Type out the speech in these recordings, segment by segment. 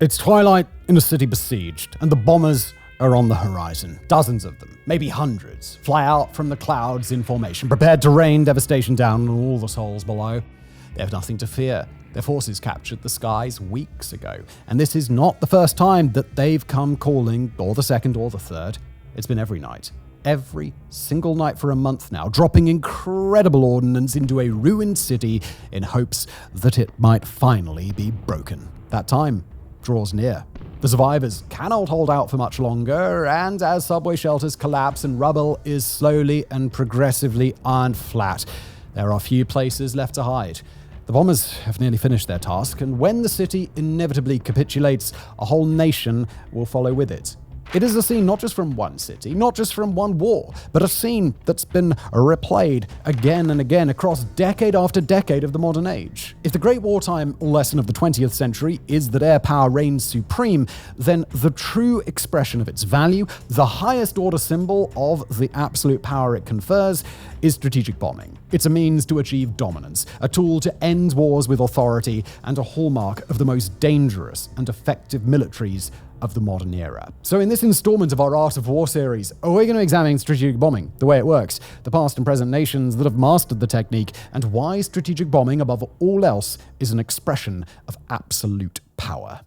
It's twilight in a city besieged, and the bombers are on the horizon. Dozens of them, maybe hundreds, fly out from the clouds in formation, prepared to rain devastation down on all the souls below. They have nothing to fear. Their forces captured the skies weeks ago, and this is not the first time that they've come calling, or the second or the third. It's been every night. Every single night for a month now, dropping incredible ordnance into a ruined city in hopes that it might finally be broken. That time draws near. The survivors cannot hold out for much longer, and as subway shelters collapse and rubble is slowly and progressively ironed flat, there are few places left to hide. The bombers have nearly finished their task, and when the city inevitably capitulates, a whole nation will follow with it. It is a scene not just from one city, not just from one war, but a scene that's been replayed again and again across decade after decade of the modern age. If the great wartime lesson of the 20th century is that air power reigns supreme, then the true expression of its value, the highest order symbol of the absolute power it confers, is strategic bombing. It's a means to achieve dominance, a tool to end wars with authority, and a hallmark of the most dangerous and effective militaries of the modern era. So in this installment of our Art of War series, we're going to examine strategic bombing, the way it works, the past and present nations that have mastered the technique, and why strategic bombing, above all else, is an expression of absolute power.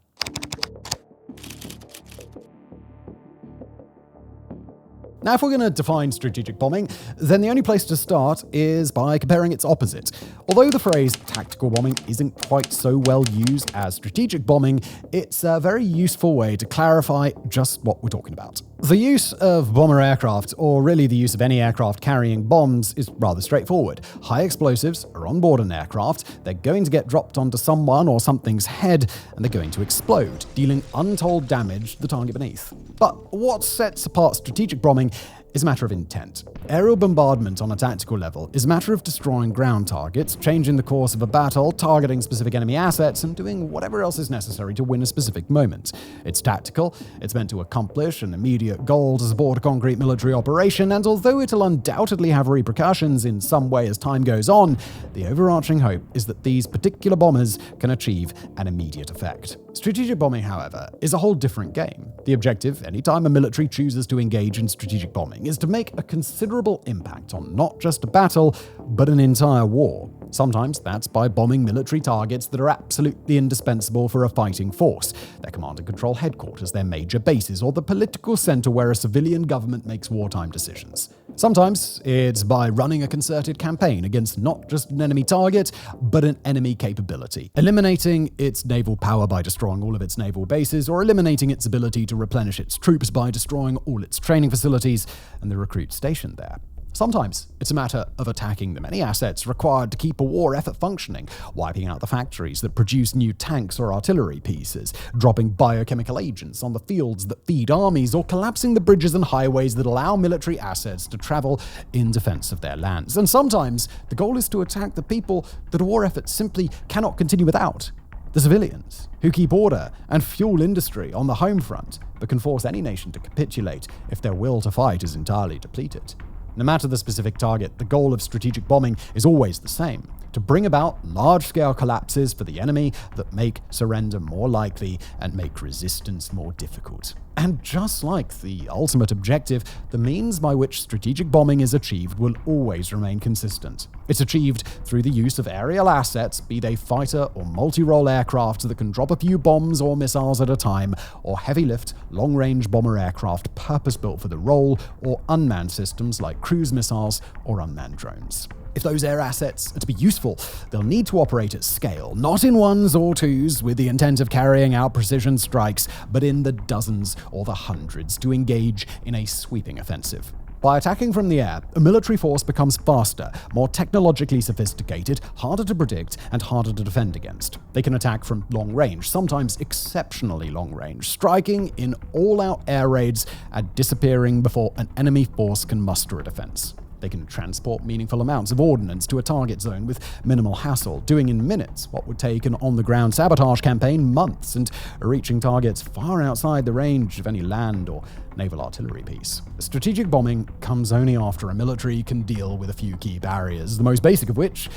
Now, if we're going to define strategic bombing, then the only place to start is by comparing its opposite. Although the phrase tactical bombing isn't quite so well used as strategic bombing, it's a very useful way to clarify just what we're talking about. The use of bomber aircraft, or really the use of any aircraft carrying bombs, is rather straightforward. High explosives are on board an aircraft, they're going to get dropped onto someone or something's head, and they're going to explode, dealing untold damage to the target beneath. But what sets apart strategic bombing is a matter of intent. Aerial bombardment on a tactical level is a matter of destroying ground targets, changing the course of a battle, targeting specific enemy assets, and doing whatever else is necessary to win a specific moment. It's tactical, it's meant to accomplish an immediate goal to support a concrete military operation, and although it'll undoubtedly have repercussions in some way as time goes on, the overarching hope is that these particular bombers can achieve an immediate effect. Strategic bombing, however, is a whole different game. The objective, anytime a military chooses to engage in strategic bombing, is to make a considerable impact on not just a battle, but an entire war. Sometimes that's by bombing military targets that are absolutely indispensable for a fighting force, their command and control headquarters, their major bases, or the political center where a civilian government makes wartime decisions. Sometimes it's by running a concerted campaign against not just an enemy target, but an enemy capability, eliminating its naval power by destroying all of its naval bases, or eliminating its ability to replenish its troops by destroying all its training facilities and the recruits stationed there. Sometimes it's a matter of attacking the many assets required to keep a war effort functioning, wiping out the factories that produce new tanks or artillery pieces, dropping biochemical agents on the fields that feed armies, or collapsing the bridges and highways that allow military assets to travel in defense of their lands. And sometimes the goal is to attack the people that a war effort simply cannot continue without. The civilians, who keep order and fuel industry on the home front, but can force any nation to capitulate if their will to fight is entirely depleted. No matter the specific target, the goal of strategic bombing is always the same: to bring about large-scale collapses for the enemy that make surrender more likely and make resistance more difficult. And just like the ultimate objective, the means by which strategic bombing is achieved will always remain consistent. It's achieved through the use of aerial assets, be they fighter or multi-role aircraft that can drop a few bombs or missiles at a time, or heavy-lift, long-range bomber aircraft purpose-built for the role, or unmanned systems like cruise missiles or unmanned drones. If those air assets are to be useful, they'll need to operate at scale, not in ones or twos with the intent of carrying out precision strikes, but in the dozens or the hundreds to engage in a sweeping offensive. By attacking from the air, a military force becomes faster, more technologically sophisticated, harder to predict, and harder to defend against. They can attack from long range, sometimes exceptionally long range, striking in all-out air raids and disappearing before an enemy force can muster a defense. They can transport meaningful amounts of ordnance to a target zone with minimal hassle, doing in minutes what would take an on-the-ground sabotage campaign months, and reaching targets far outside the range of any land or naval artillery piece. Strategic bombing comes only after a military can deal with a few key barriers, the most basic of which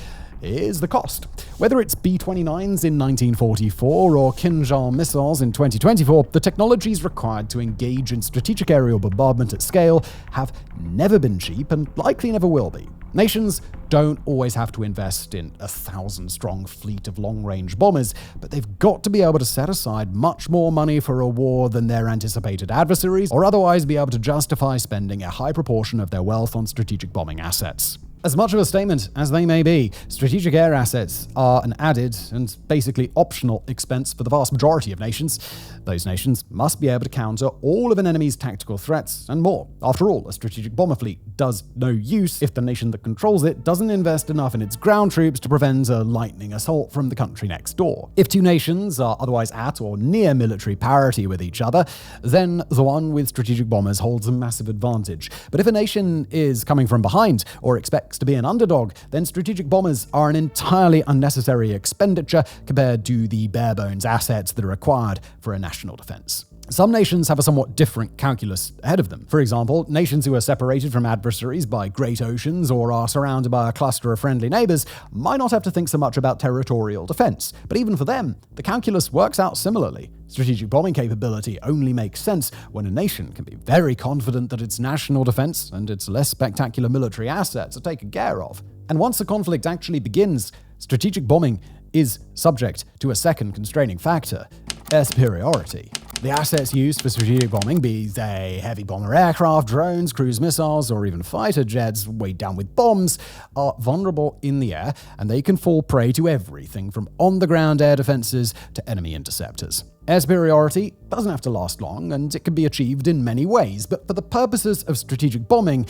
is the cost. Whether it's B-29s in 1944 or Kinzhal missiles in 2024, the technologies required to engage in strategic aerial bombardment at scale have never been cheap and likely never will be. Nations don't always have to invest in a 1,000-strong fleet of long-range bombers, but they've got to be able to set aside much more money for a war than their anticipated adversaries, or otherwise be able to justify spending a high proportion of their wealth on strategic bombing assets. As much of a statement as they may be, strategic air assets are an added and basically optional expense for the vast majority of nations. Those nations must be able to counter all of an enemy's tactical threats and more. After all, a strategic bomber fleet does no use if the nation that controls it doesn't invest enough in its ground troops to prevent a lightning assault from the country next door. If two nations are otherwise at or near military parity with each other, then the one with strategic bombers holds a massive advantage. But if a nation is coming from behind or expects to be an underdog, then strategic bombers are an entirely unnecessary expenditure compared to the bare-bones assets that are required for a national defense. Some nations have a somewhat different calculus ahead of them. For example, nations who are separated from adversaries by great oceans or are surrounded by a cluster of friendly neighbors might not have to think so much about territorial defense. But even for them, the calculus works out similarly. Strategic bombing capability only makes sense when a nation can be very confident that its national defense and its less spectacular military assets are taken care of. And once the conflict actually begins, strategic bombing is subject to a second constraining factor: air superiority. The assets used for strategic bombing, be they heavy bomber aircraft, drones, cruise missiles, or even fighter jets weighed down with bombs, are vulnerable in the air, and they can fall prey to everything from on-the-ground air defenses to enemy interceptors. Air superiority doesn't have to last long, and it can be achieved in many ways, but for the purposes of strategic bombing,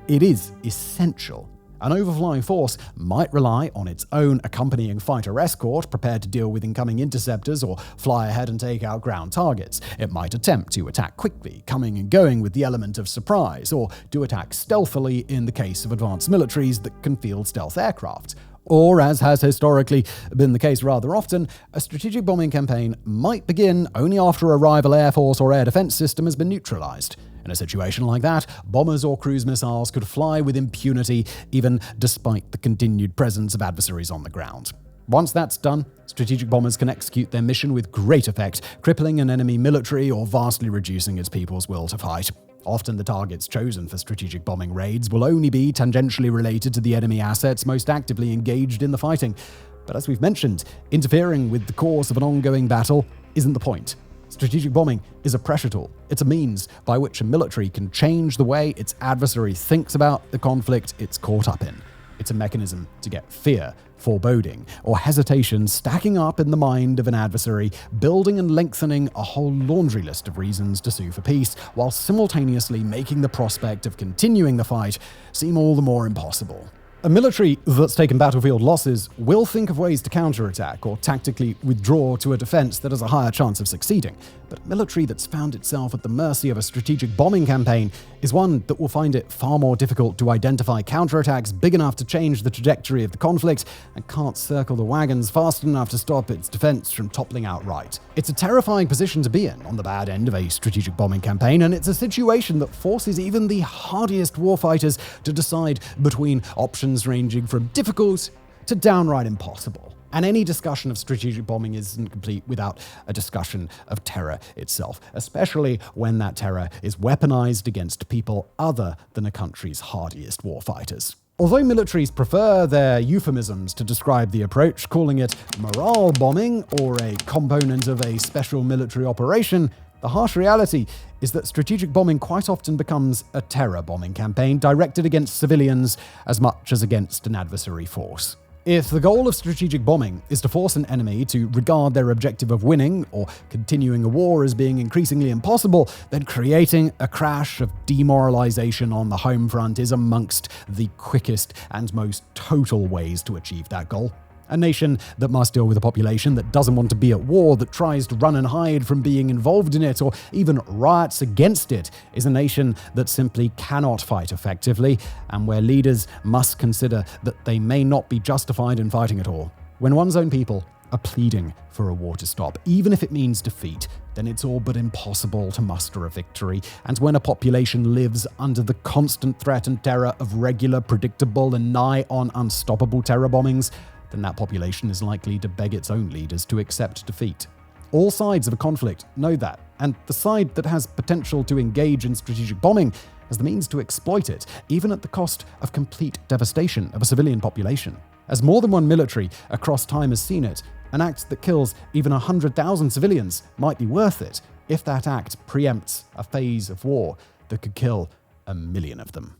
it is essential. An overflying force might rely on its own accompanying fighter escort prepared to deal with incoming interceptors or fly ahead and take out ground targets. It might attempt to attack quickly, coming and going with the element of surprise, or to attack stealthily in the case of advanced militaries that can field stealth aircraft. Or, as has historically been the case rather often, a strategic bombing campaign might begin only after a rival air force or air defense system has been neutralized. In a situation like that, bombers or cruise missiles could fly with impunity, even despite the continued presence of adversaries on the ground. Once that's done, strategic bombers can execute their mission with great effect, crippling an enemy military or vastly reducing its people's will to fight. Often the targets chosen for strategic bombing raids will only be tangentially related to the enemy assets most actively engaged in the fighting. But as we've mentioned, interfering with the course of an ongoing battle isn't the point. Strategic bombing is a pressure tool. It's a means by which a military can change the way its adversary thinks about the conflict it's caught up in. It's a mechanism to get fear, foreboding, or hesitation stacking up in the mind of an adversary, building and lengthening a whole laundry list of reasons to sue for peace, while simultaneously making the prospect of continuing the fight seem all the more impossible. A military that's taken battlefield losses will think of ways to counterattack or tactically withdraw to a defense that has a higher chance of succeeding. But a military that's found itself at the mercy of a strategic bombing campaign is one that will find it far more difficult to identify counterattacks big enough to change the trajectory of the conflict and can't circle the wagons fast enough to stop its defense from toppling outright. It's a terrifying position to be in on the bad end of a strategic bombing campaign, and it's a situation that forces even the hardiest warfighters to decide between options ranging from difficult to downright impossible. And any discussion of strategic bombing isn't complete without a discussion of terror itself, especially when that terror is weaponized against people other than a country's hardiest warfighters. Although militaries prefer their euphemisms to describe the approach, calling it morale bombing or a component of a special military operation, the harsh reality is that strategic bombing quite often becomes a terror bombing campaign directed against civilians as much as against an adversary force. If the goal of strategic bombing is to force an enemy to regard their objective of winning or continuing a war as being increasingly impossible, then creating a crash of demoralization on the home front is amongst the quickest and most total ways to achieve that goal. A nation that must deal with a population that doesn't want to be at war, that tries to run and hide from being involved in it, or even riots against it, is a nation that simply cannot fight effectively, and where leaders must consider that they may not be justified in fighting at all. When one's own people are pleading for a war to stop, even if it means defeat, then it's all but impossible to muster a victory. And when a population lives under the constant threat and terror of regular, predictable, and nigh on unstoppable terror bombings, then that population is likely to beg its own leaders to accept defeat. All sides of a conflict know that, and the side that has potential to engage in strategic bombing has the means to exploit it, even at the cost of complete devastation of a civilian population. As more than one military across time has seen it, an act that kills even 100,000 civilians might be worth it if that act preempts a phase of war that could kill 1 million of them.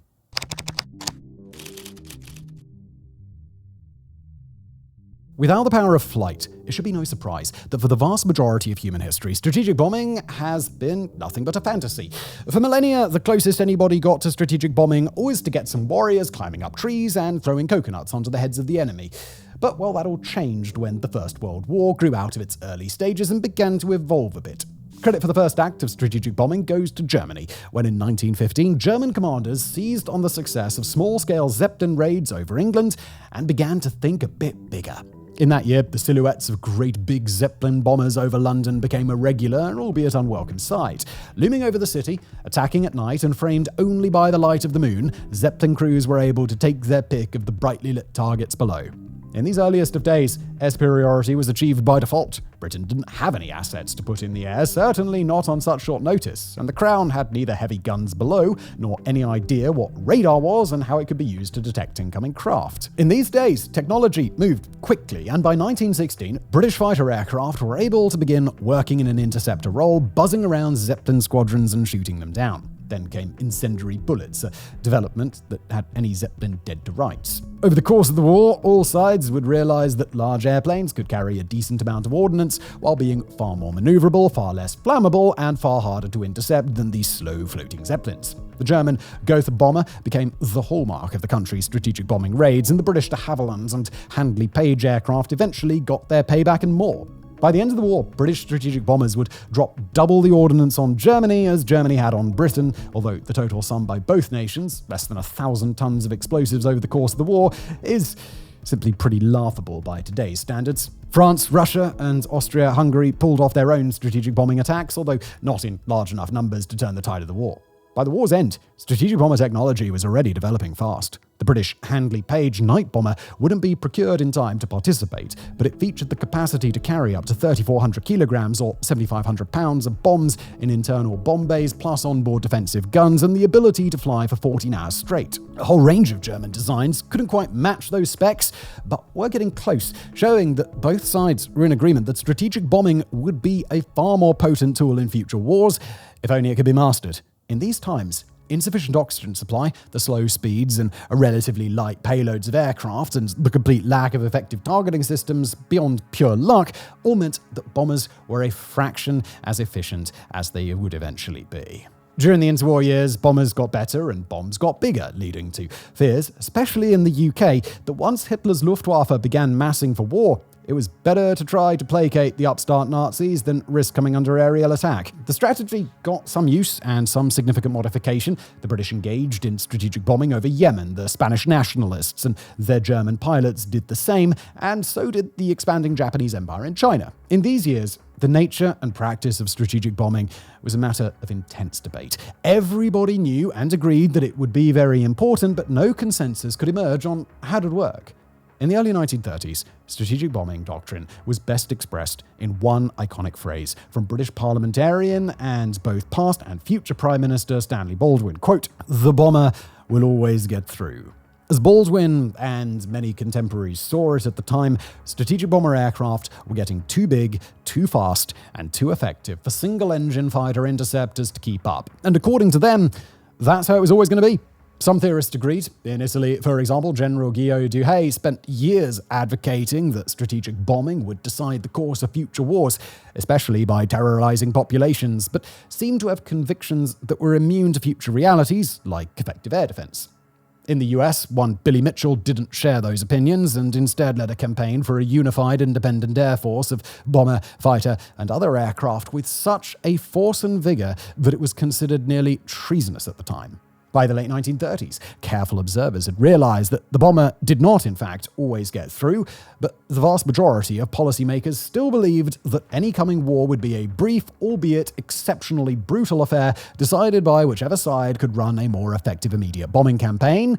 Without the power of flight, it should be no surprise that for the vast majority of human history, strategic bombing has been nothing but a fantasy. For millennia, the closest anybody got to strategic bombing was to get some warriors climbing up trees and throwing coconuts onto the heads of the enemy. But, well, that all changed when the First World War grew out of its early stages and began to evolve a bit. Credit for the first act of strategic bombing goes to Germany, when in 1915, German commanders seized on the success of small-scale Zeppelin raids over England and began to think a bit bigger. In that year, the silhouettes of great big Zeppelin bombers over London became a regular, albeit unwelcome sight. Looming over the city, attacking at night and framed only by the light of the moon, Zeppelin crews were able to take their pick of the brightly lit targets below. In these earliest of days, air superiority was achieved by default. Britain didn't have any assets to put in the air, certainly not on such short notice, and the Crown had neither heavy guns below, nor any idea what radar was and how it could be used to detect incoming craft. In these days, technology moved quickly, and by 1916, British fighter aircraft were able to begin working in an interceptor role, buzzing around Zeppelin squadrons and shooting them down. Then came incendiary bullets, a development that had any Zeppelin dead to rights. Over the course of the war, all sides would realize that large airplanes could carry a decent amount of ordnance while being far more maneuverable, far less flammable, and far harder to intercept than these slow-floating Zeppelins. The German Gotha bomber became the hallmark of the country's strategic bombing raids, and the British de Havillands and Handley Page aircraft eventually got their payback and more. By the end of the war, British strategic bombers would drop double the ordnance on Germany as Germany had on Britain, although the total sum by both nations, less than 1,000 tons of explosives over the course of the war, is simply pretty laughable by today's standards. France, Russia, and Austria-Hungary pulled off their own strategic bombing attacks, although not in large enough numbers to turn the tide of the war. By the war's end, strategic bomber technology was already developing fast. The British Handley Page night bomber wouldn't be procured in time to participate, but it featured the capacity to carry up to 3,400 kilograms or 7,500 pounds of bombs in internal bomb bays, plus onboard defensive guns, and the ability to fly for 14 hours straight. A whole range of German designs couldn't quite match those specs, but were getting close, showing that both sides were in agreement that strategic bombing would be a far more potent tool in future wars, if only it could be mastered. In these times, insufficient oxygen supply, the slow speeds and relatively light payloads of aircraft, and the complete lack of effective targeting systems beyond pure luck all meant that bombers were a fraction as efficient as they would eventually be. During the interwar years, bombers got better and bombs got bigger, leading to fears, especially in the UK, that once Hitler's Luftwaffe began massing for war, it was better to try to placate the upstart Nazis than risk coming under aerial attack. The strategy got some use and some significant modification. The British engaged in strategic bombing over Yemen. The Spanish nationalists and their German pilots did the same, and so did the expanding Japanese Empire in China. In these years, the nature and practice of strategic bombing was a matter of intense debate. Everybody knew and agreed that it would be very important, but no consensus could emerge on how it would work. In the early 1930s, strategic bombing doctrine was best expressed in one iconic phrase from British parliamentarian and both past and future Prime Minister Stanley Baldwin, quote, "The bomber will always get through." As Baldwin and many contemporaries saw it at the time, strategic bomber aircraft were getting too big, too fast, and too effective for single-engine fighter interceptors to keep up. And according to them, that's how it was always going to be. Some theorists agreed. In Italy, for example, General WWII spent years advocating that strategic bombing would decide the course of future wars, especially by terrorizing populations, but seemed to have convictions that were immune to future realities, like effective air defense. In the US, one Billy Mitchell didn't share those opinions and instead led a campaign for a unified independent air force of bomber, fighter, and other aircraft with such a force and vigor that it was considered nearly treasonous at the time. By the late 1930s, careful observers had realized that the bomber did not, in fact, always get through, but the vast majority of policymakers still believed that any coming war would be a brief, albeit exceptionally brutal affair, decided by whichever side could run a more effective immediate bombing campaign.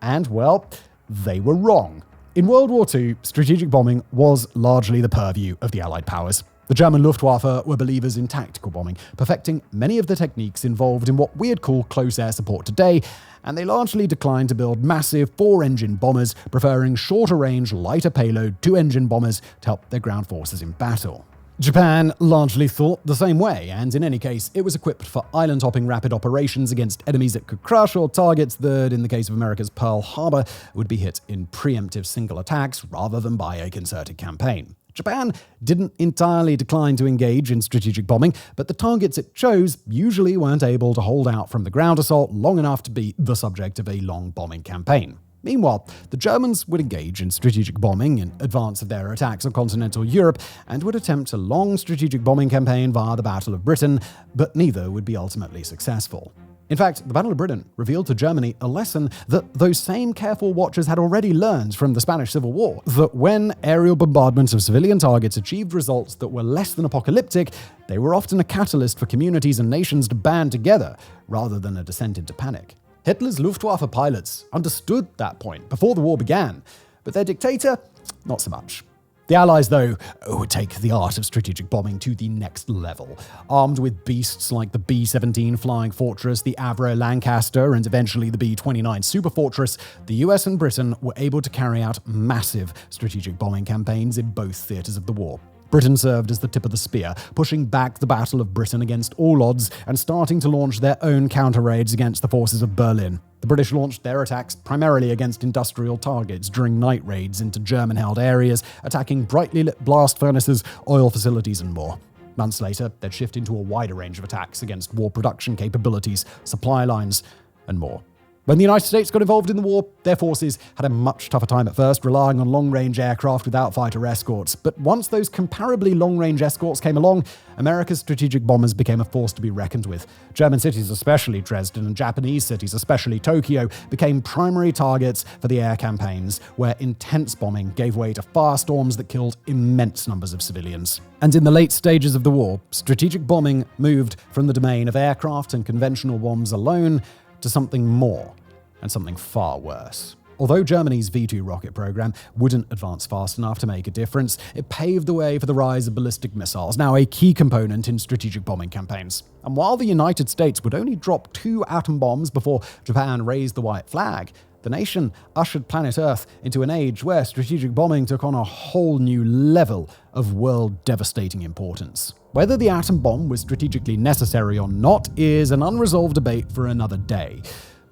And, well, they were wrong. In World War II, strategic bombing was largely the purview of the Allied powers. The German Luftwaffe were believers in tactical bombing, perfecting many of the techniques involved in what we'd call close air support today, and they largely declined to build massive 4-engine bombers, preferring shorter-range, lighter payload 2-engine bombers to help their ground forces in battle. Japan largely thought the same way, and in any case, it was equipped for island-hopping rapid operations against enemies it could crush or targets that, in the case of America's Pearl Harbor, would be hit in preemptive single attacks rather than by a concerted campaign. Japan didn't entirely decline to engage in strategic bombing, but the targets it chose usually weren't able to hold out from the ground assault long enough to be the subject of a long bombing campaign. Meanwhile, the Germans would engage in strategic bombing in advance of their attacks on continental Europe and would attempt a long strategic bombing campaign via the Battle of Britain, but neither would be ultimately successful. In fact, the Battle of Britain revealed to Germany a lesson that those same careful watchers had already learned from the Spanish Civil War, that when aerial bombardments of civilian targets achieved results that were less than apocalyptic, they were often a catalyst for communities and nations to band together, rather than a descent into panic. Hitler's Luftwaffe pilots understood that point before the war began, but their dictator, not so much. The Allies, though, would take the art of strategic bombing to the next level. Armed with beasts like the B-17 Flying Fortress, the Avro Lancaster, and eventually the B-29 Superfortress, the US and Britain were able to carry out massive strategic bombing campaigns in both theaters of the war. Britain served as the tip of the spear, pushing back the Battle of Britain against all odds and starting to launch their own counter-raids against the forces of Berlin. The British launched their attacks primarily against industrial targets during night raids into German-held areas, attacking brightly lit blast furnaces, oil facilities, and more. Months later, they'd shift into a wider range of attacks against war production capabilities, supply lines, and more. When the United States got involved in the war, their forces had a much tougher time at first, relying on long-range aircraft without fighter escorts. But once those comparably long-range escorts came along, America's strategic bombers became a force to be reckoned with. German cities, especially Dresden, and Japanese cities, especially Tokyo, became primary targets for the air campaigns, where intense bombing gave way to firestorms that killed immense numbers of civilians. And in the late stages of the war, strategic bombing moved from the domain of aircraft and conventional bombs alone to something more, and something far worse. Although Germany's V-2 rocket program wouldn't advance fast enough to make a difference, it paved the way for the rise of ballistic missiles, now a key component in strategic bombing campaigns. And while the United States would only drop 2 atom bombs before Japan raised the white flag, the nation ushered planet Earth into an age where strategic bombing took on a whole new level of world-devastating importance. Whether the atom bomb was strategically necessary or not is an unresolved debate for another day.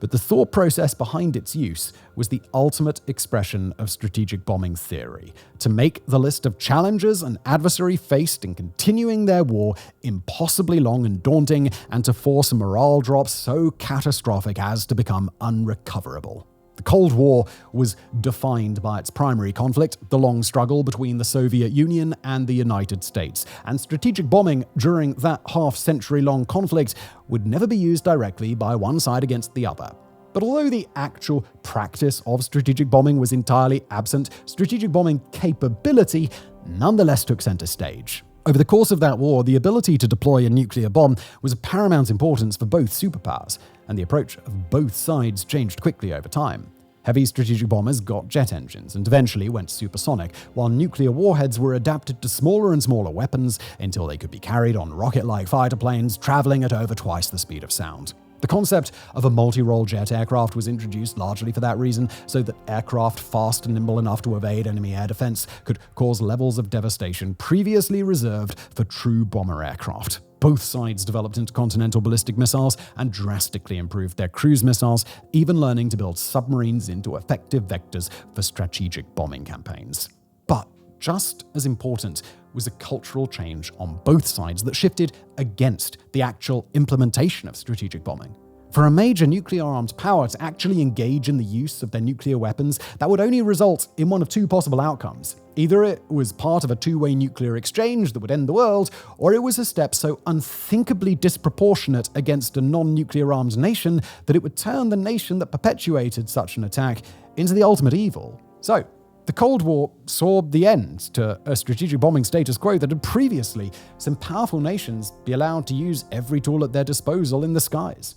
But the thought process behind its use was the ultimate expression of strategic bombing theory: to make the list of challenges an adversary faced in continuing their war impossibly long and daunting, and to force a morale drop so catastrophic as to become unrecoverable. The Cold War was defined by its primary conflict, the long struggle between the Soviet Union and the United States, and strategic bombing during that half-century-long conflict would never be used directly by one side against the other. But although the actual practice of strategic bombing was entirely absent, strategic bombing capability nonetheless took center stage. Over the course of that war, the ability to deploy a nuclear bomb was of paramount importance for both superpowers, and the approach of both sides changed quickly over time. Heavy strategic bombers got jet engines and eventually went supersonic, while nuclear warheads were adapted to smaller and smaller weapons until they could be carried on rocket-like fighter planes traveling at over twice the speed of sound. The concept of a multi-role jet aircraft was introduced largely for that reason, so that aircraft fast and nimble enough to evade enemy air defense could cause levels of devastation previously reserved for true bomber aircraft. Both sides developed intercontinental ballistic missiles and drastically improved their cruise missiles, even learning to build submarines into effective vectors for strategic bombing campaigns. But just as important was a cultural change on both sides that shifted against the actual implementation of strategic bombing. For a major nuclear-armed power to actually engage in the use of their nuclear weapons, that would only result in one of 2 possible outcomes. Either it was part of a 2-way nuclear exchange that would end the world, or it was a step so unthinkably disproportionate against a non-nuclear-armed nation that it would turn the nation that perpetuated such an attack into the ultimate evil. So, the Cold War saw the end to a strategic bombing status quo that had previously seen powerful nations be allowed to use every tool at their disposal in the skies.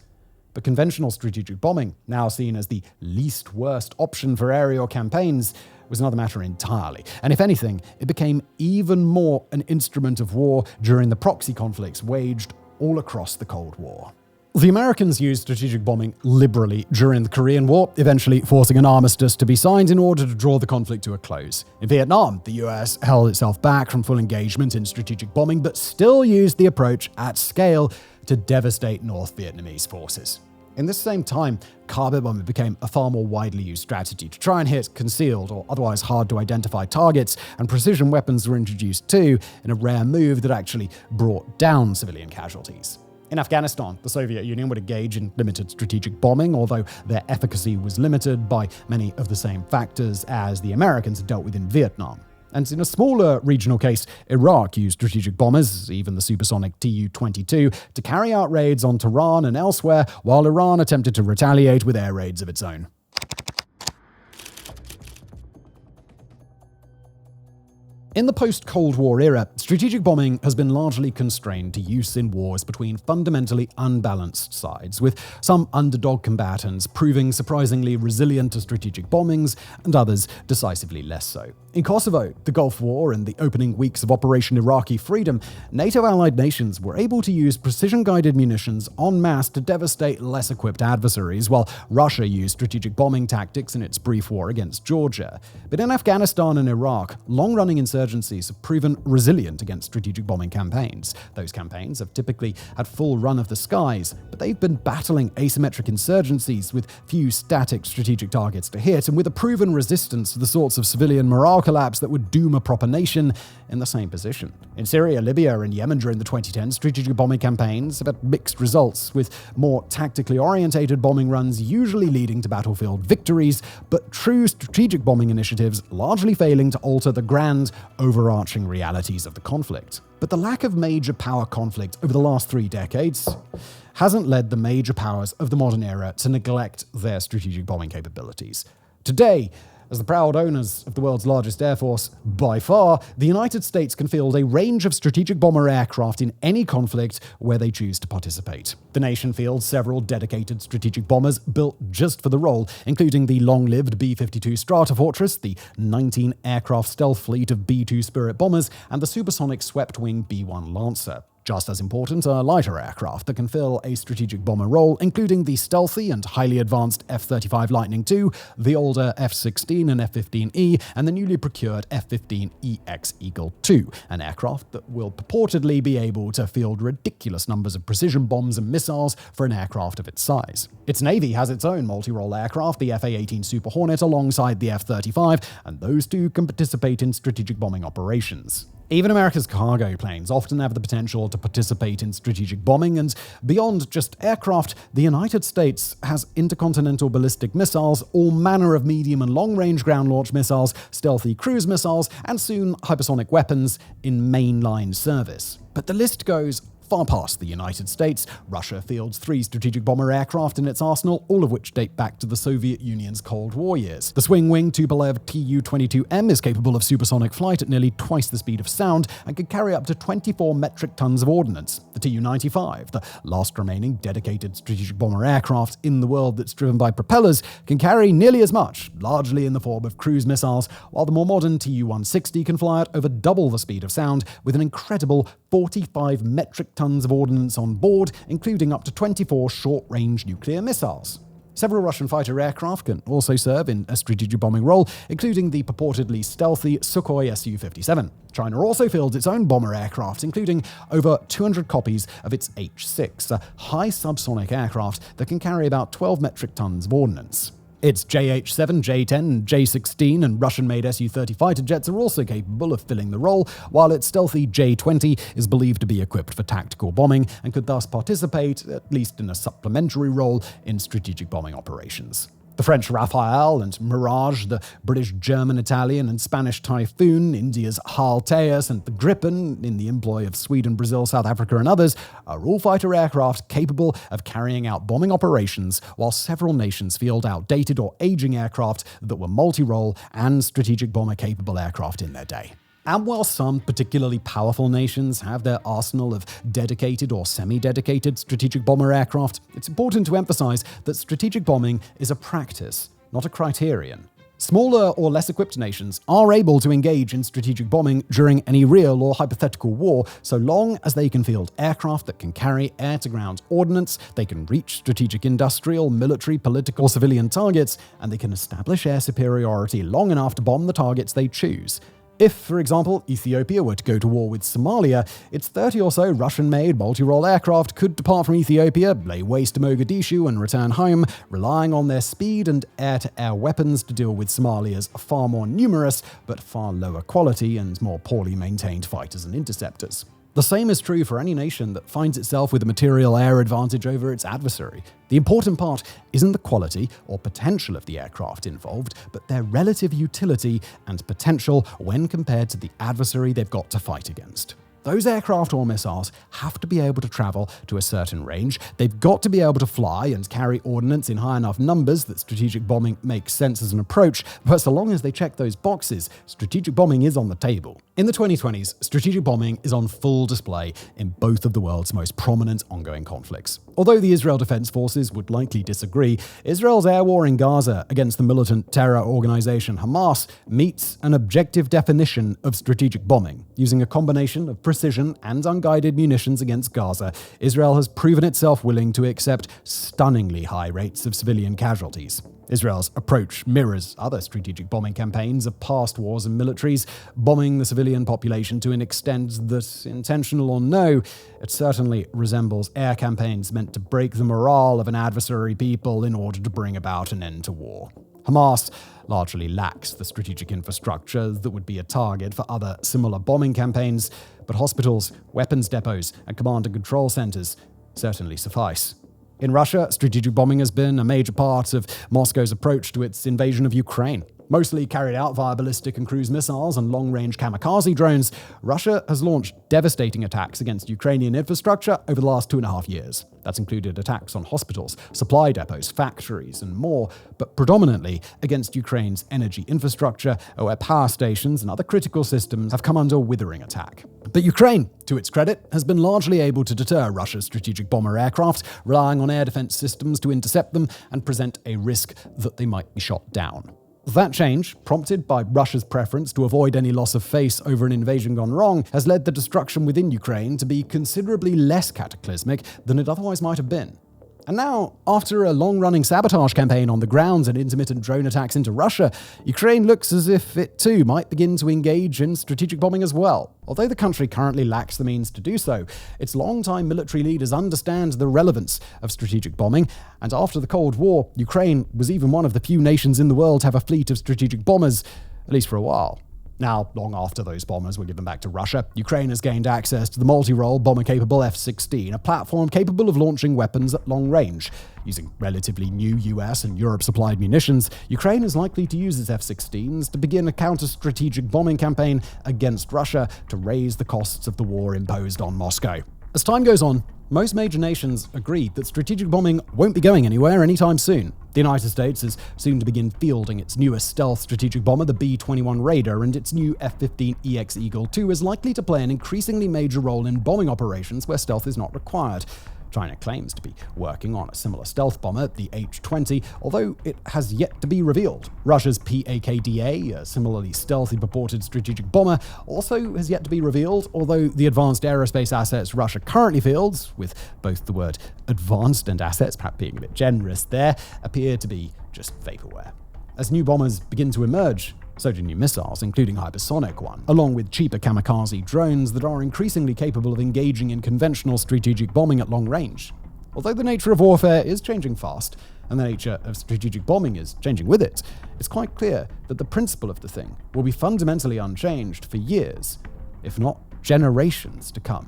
But conventional strategic bombing, now seen as the least worst option for aerial campaigns, was another matter entirely. And if anything, it became even more an instrument of war during the proxy conflicts waged all across the Cold War. The Americans used strategic bombing liberally during the Korean War, eventually forcing an armistice to be signed in order to draw the conflict to a close. In Vietnam, the US held itself back from full engagement in strategic bombing, but still used the approach at scale to devastate North Vietnamese forces. In this same time, carpet bombing became a far more widely used strategy to try and hit concealed or otherwise hard to identify targets, and precision weapons were introduced too, in a rare move that actually brought down civilian casualties. In Afghanistan, the Soviet Union would engage in limited strategic bombing, although their efficacy was limited by many of the same factors as the Americans had dealt with in Vietnam. And in a smaller regional case, Iraq used strategic bombers, even the supersonic Tu-22, to carry out raids on Tehran and elsewhere, while Iran attempted to retaliate with air raids of its own. In the post-Cold War era, strategic bombing has been largely constrained to use in wars between fundamentally unbalanced sides, with some underdog combatants proving surprisingly resilient to strategic bombings and others decisively less so. In Kosovo, the Gulf War, and the opening weeks of Operation Iraqi Freedom, NATO-allied nations were able to use precision-guided munitions en masse to devastate less-equipped adversaries, while Russia used strategic bombing tactics in its brief war against Georgia. But in Afghanistan and Iraq, long-running insurgencies have proven resilient against strategic bombing campaigns. Those campaigns have typically had full run of the skies, but they've been battling asymmetric insurgencies with few static strategic targets to hit, and with a proven resistance to the sorts of civilian morale collapse that would doom a proper nation in the same position. In Syria, Libya, and Yemen during the 2010s, strategic bombing campaigns have had mixed results, with more tactically orientated bombing runs usually leading to battlefield victories, but true strategic bombing initiatives largely failing to alter the grand, overarching realities of the conflict. But the lack of major power conflict over the last 3 decades hasn't led the major powers of the modern era to neglect their strategic bombing capabilities. Today, as the proud owners of the world's largest air force, by far, the United States can field a range of strategic bomber aircraft in any conflict where they choose to participate. The nation fields several dedicated strategic bombers built just for the role, including the long-lived B-52 Stratofortress, the 19-aircraft stealth fleet of B-2 Spirit bombers, and the supersonic swept-wing B-1 Lancer. Just as important are lighter aircraft that can fill a strategic bomber role, including the stealthy and highly advanced F-35 Lightning II, the older F-16 and F-15E, and the newly procured F-15EX Eagle II, an aircraft that will purportedly be able to field ridiculous numbers of precision bombs and missiles for an aircraft of its size. Its Navy has its own multi-role aircraft, the F-A-18 Super Hornet, alongside the F-35, and those two can participate in strategic bombing operations. Even America's cargo planes often have the potential to participate in strategic bombing, and beyond just aircraft, the United States has intercontinental ballistic missiles, all manner of medium and long-range ground-launched missiles, stealthy cruise missiles, and soon hypersonic weapons in mainline service. But the list goes far past the United States. Russia fields 3 strategic bomber aircraft in its arsenal, all of which date back to the Soviet Union's Cold War years. The swing-wing Tupolev Tu-22M is capable of supersonic flight at nearly twice the speed of sound and can carry up to 24 metric tons of ordnance. The Tu-95, the last remaining dedicated strategic bomber aircraft in the world that's driven by propellers, can carry nearly as much, largely in the form of cruise missiles, while the more modern Tu-160 can fly at over double the speed of sound with an incredible 45 metric tons of ordnance on board, including up to 24 short-range nuclear missiles. Several Russian fighter aircraft can also serve in a strategic bombing role, including the purportedly stealthy Sukhoi Su-57. China also fields its own bomber aircraft, including over 200 copies of its H-6, a high subsonic aircraft that can carry about 12 metric tons of ordnance. Its JH-7, J-10, J-16, and Russian-made Su-30 fighter jets are also capable of filling the role, while its stealthy J-20 is believed to be equipped for tactical bombing and could thus participate, at least in a supplementary role, in strategic bombing operations. The French Rafale and Mirage, the British German, Italian, and Spanish Typhoon, India's Halteus, and the Gripen, in the employ of Sweden, Brazil, South Africa, and others, are all fighter aircraft capable of carrying out bombing operations, while several nations field outdated or aging aircraft that were multi-role and strategic bomber-capable aircraft in their day. And while some particularly powerful nations have their arsenal of dedicated or semi-dedicated strategic bomber aircraft, it's important to emphasize that strategic bombing is a practice, not a criterion. Smaller or less equipped nations are able to engage in strategic bombing during any real or hypothetical war, so long as they can field aircraft that can carry air-to-ground ordnance, they can reach strategic industrial, military, political, or civilian targets, and they can establish air superiority long enough to bomb the targets they choose. If, for example, Ethiopia were to go to war with Somalia, its 30 or so Russian-made multi-role aircraft could depart from Ethiopia, lay waste to Mogadishu, and return home, relying on their speed and air-to-air weapons to deal with Somalia's far more numerous, but far lower quality and more poorly maintained fighters and interceptors. The same is true for any nation that finds itself with a material air advantage over its adversary. The important part isn't the quality or potential of the aircraft involved, but their relative utility and potential when compared to the adversary they've got to fight against. Those aircraft or missiles have to be able to travel to a certain range, they've got to be able to fly and carry ordnance in high enough numbers that strategic bombing makes sense as an approach, but so long as they check those boxes, strategic bombing is on the table. In the 2020s, strategic bombing is on full display in both of the world's most prominent ongoing conflicts. Although the Israel Defense Forces would likely disagree, Israel's air war in Gaza against the militant terror organization Hamas meets an objective definition of strategic bombing. Using a combination of precision and unguided munitions against Gaza, Israel has proven itself willing to accept stunningly high rates of civilian casualties. Israel's approach mirrors other strategic bombing campaigns of past wars and militaries, bombing the civilian population to an extent that, intentional or no, it certainly resembles air campaigns meant to break the morale of an adversary people in order to bring about an end to war. Hamas largely lacks the strategic infrastructure that would be a target for other similar bombing campaigns, but hospitals, weapons depots, and command and control centers certainly suffice. In Russia, strategic bombing has been a major part of Moscow's approach to its invasion of Ukraine. Mostly carried out via ballistic and cruise missiles and long-range kamikaze drones, Russia has launched devastating attacks against Ukrainian infrastructure over the last 2.5 years. That's included attacks on hospitals, supply depots, factories, and more, but predominantly against Ukraine's energy infrastructure, where power stations and other critical systems have come under withering attack. But Ukraine, to its credit, has been largely able to deter Russia's strategic bomber aircraft, relying on air defense systems to intercept them and present a risk that they might be shot down. That change, prompted by Russia's preference to avoid any loss of face over an invasion gone wrong, has led the destruction within Ukraine to be considerably less cataclysmic than it otherwise might have been. And now, after a long-running sabotage campaign on the ground and intermittent drone attacks into Russia, Ukraine looks as if it too might begin to engage in strategic bombing as well. Although the country currently lacks the means to do so, its long-time military leaders understand the relevance of strategic bombing, and after the Cold War, Ukraine was even one of the few nations in the world to have a fleet of strategic bombers, at least for a while. Now, long after those bombers were given back to Russia, Ukraine has gained access to the multi-role bomber-capable F-16, a platform capable of launching weapons at long range. Using relatively new US and Europe-supplied munitions, Ukraine is likely to use its F-16s to begin a counter-strategic bombing campaign against Russia to raise the costs of the war imposed on Moscow. As time goes on, most major nations agreed that strategic bombing won't be going anywhere anytime soon. The United States is soon to begin fielding its newest stealth strategic bomber, the B-21 Raider, and its new F-15EX Eagle II is likely to play an increasingly major role in bombing operations where stealth is not required. China claims to be working on a similar stealth bomber, the H-20, although it has yet to be revealed. Russia's PAKDA, a similarly stealthy purported strategic bomber, also has yet to be revealed, although the advanced aerospace assets Russia currently fields, with both the word advanced and assets perhaps being a bit generous there, appear to be just vaporware. As new bombers begin to emerge, so do new missiles, including hypersonic one, along with cheaper kamikaze drones that are increasingly capable of engaging in conventional strategic bombing at long range. Although the nature of warfare is changing fast, and the nature of strategic bombing is changing with it, it's quite clear that the principle of the thing will be fundamentally unchanged for years, if not generations to come.